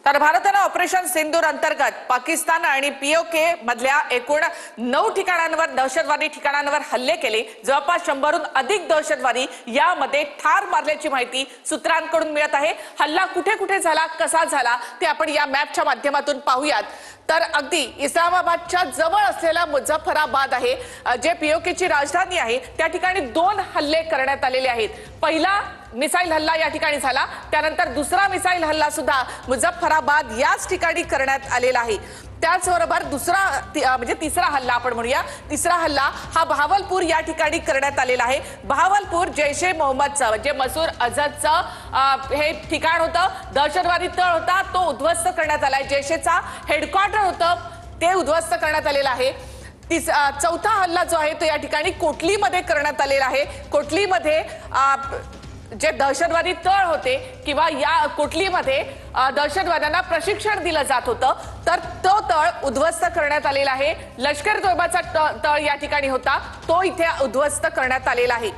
तर भारताने ऑपरेशन सिंदूर अंतर्गत पाकिस्तान आणि पीओके मधल्या एकूण 9 ठिकाणांवर दहशतवादी ठिकाणांवर हल्ले केले। जवळपास 100हून अधिक दहशतवादी यामध्ये ठार मारल्याची माहिती सूत्रांकडून मिळत आहे। हल्ला कुठे कुठे झाला, कसा झाला ते आपण या मॅपच्या माध्यमातून पाहूयात। तर अगदी इस्लामाबादच्या जवळ असलेला मुझफ्फराबाद आहे, जे पीओकेची राजधानी आहे, त्या ठिकाणी 2 हल्ले करण्यात आलेले आहेत। पहिला मिसाईल हल्ला या ठिकाणी झाला, त्यानंतर दुसरा मिसाईल हल्ला सुद्धा मुझफ्फराबाद याच ठिकाणी करण्यात आलेला आहे। त्याचबरोबर तिसरा हल्ला आपण म्हणूया, तिसरा हल्ला हा बहावलपूर या ठिकाणी करण्यात आलेला आहे। बहावलपूर जैश-ए मोहम्मदचं म्हणजे मसूद अझरचं हे ठिकाण होतं, दहशतवादी तळ होता, तो उद्ध्वस्त करण्यात आलाय। जैशचा हेडक्वार्टर होतं, ते उद्ध्वस्त करण्यात आलेलं आहे। चौथा हल्ला जो आहे तो या ठिकाणी कोटलीमध्ये करण्यात आलेला आहे। कोटलीमध्ये जे दहशतवादी तळ होते किंवा या कोटलीमध्ये दहशतवाद्यांना प्रशिक्षण दिलं जात होतं, तर तो तळ उद्ध्वस्त करण्यात आलेला आहे। लष्कर तोयबाचा तळ या ठिकाणी होता, तो इथे उद्ध्वस्त करण्यात आलेला आहे।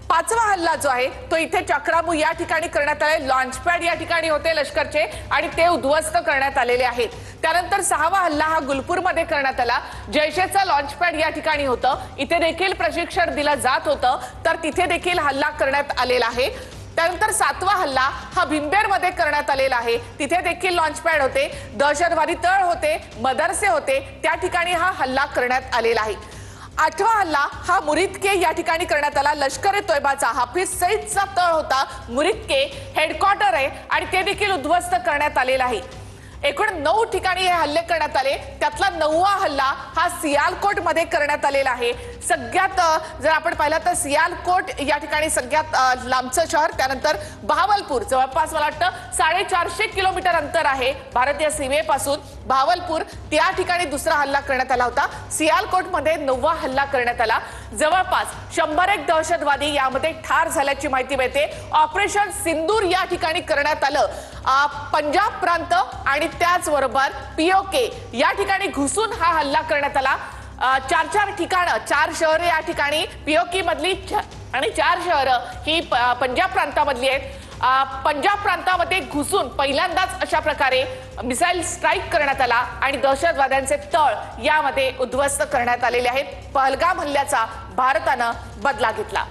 पाचवा हल्ला जो आहे तो इथे चक्रामू या ठिकाणी करण्यात आले। लॉन्चपॅड या ठिकाणी होते लष्करचे आणि ते उद्ध्वस्त करण्यात आलेले आहेत। त्यानंतर 6वा हल्ला हा गुलपूरमध्ये करण्यात आला। जैशचा लॉन्चपॅड या ठिकाणी होतं, इथे देखील प्रशिक्षण दिलं जात होतं, तर तिथे देखील हल्ला करण्यात आलेला आहे। त्यानंतर 7वा हल्ला हा भिंबेरमध्ये करण्यात आलेला आहे, तिथे देखील लॉन्चपॅड होते, दहशतवादी तळ होते, मदरसे होते, त्या ठिकाणी हा हल्ला करण्यात आलेला आहे। 8वा हल्ला हा मुरिदके या ठिकाणी करण्यात आला। लष्कर-ए-तोयबाचा हाफिज सईदचा तळ होता, मुरिदके हेडक्वार्टर आहे आणि ते देखील उद्ध्वस्त करण्यात आलेला आहे। एकूण 9 ठिकाणी हे हल्ले करण्यात आले, त्यातला 9वा हल्ला हा सियालकोट मध्ये करण्यात आलेला आहे। सगळ्यात जर आपण पाहिलं तर सियालकोट या ठिकाणी सगळ्यात लांबचं शहर, त्यानंतर बहावलपूर जवळपास मला वाटतं 450 किलोमीटर अंतर आहे भारतीय सीमेपासून। बहावलपूर त्या ठिकाणी दुसरा हल्ला करण्यात आला होता। सियालकोट मध्ये 9वा हल्ला करण्यात आला। जवळपास 101 दहशतवादी यामध्ये ठार झाल्याची माहिती मिळते। ऑपरेशन सिंदूर या ठिकाणी करण्यात आलं। पंजाब प्रांत आणि त्याचबरोबर पीओके या ठिकाणी घुसून हा हल्ला करण्यात आला। 4 ठिकाणं, 4 शहरे या ठिकाणी पीओके मधली आणि 4 शहरं ही पंजाब प्रांतामधली आहेत। पंजाब प्रांतामध्ये घुसून पहिल्यांदाच अशा प्रकारे मिसाईल स्ट्राईक करण्यात आला आणि दहशतवाद्यांचे तळ यामध्ये उद्ध्वस्त करण्यात आलेले आहेत। पहलगाम हल्ल्याचा भारतानं बदला घेतला।